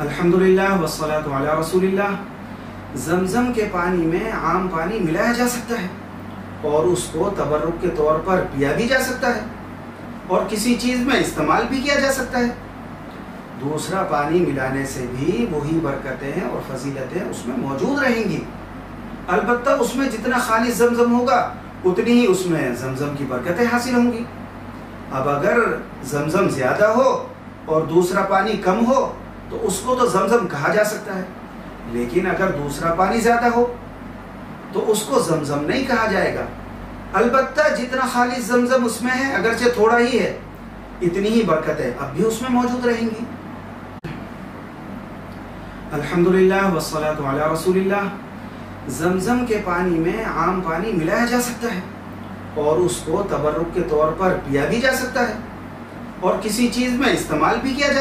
الحمدللہ والصلاۃ علی رسول اللہ۔ زمزم کے پانی میں عام پانی ملایا جا سکتا ہے اور اس کو تبرک کے طور پر پیا بھی جا سکتا ہے اور کسی چیز میں استعمال بھی کیا جا سکتا ہے۔ دوسرا پانی ملانے سے بھی وہی برکتیں اور فضیلتیں اس میں موجود رہیں گی، البتہ اس میں جتنا خالص زمزم ہوگا اتنی ہی اس میں زمزم کی برکتیں حاصل ہوں گی۔ اب اگر زمزم زیادہ ہو اور دوسرا پانی کم ہو تو اس کو تو زمزم کہا جا سکتا ہے، لیکن اگر دوسرا پانی زیادہ ہو تو اس کو زمزم نہیں کہا جائے گا، البتہ جتنا خالص زمزم اس میں ہے اگرچہ تھوڑا ہی ہے اتنی ہی برکتیں اب بھی اس میں موجود رہیں گی۔ الحمدللہ والصلاۃ علی رسول اللہ۔ زمزم کے پانی میں عام پانی ملایا جا سکتا ہے اور اس کو تبرک کے طور پر پیا بھی جا سکتا ہے اور کسی چیز میں استعمال بھی کیا جا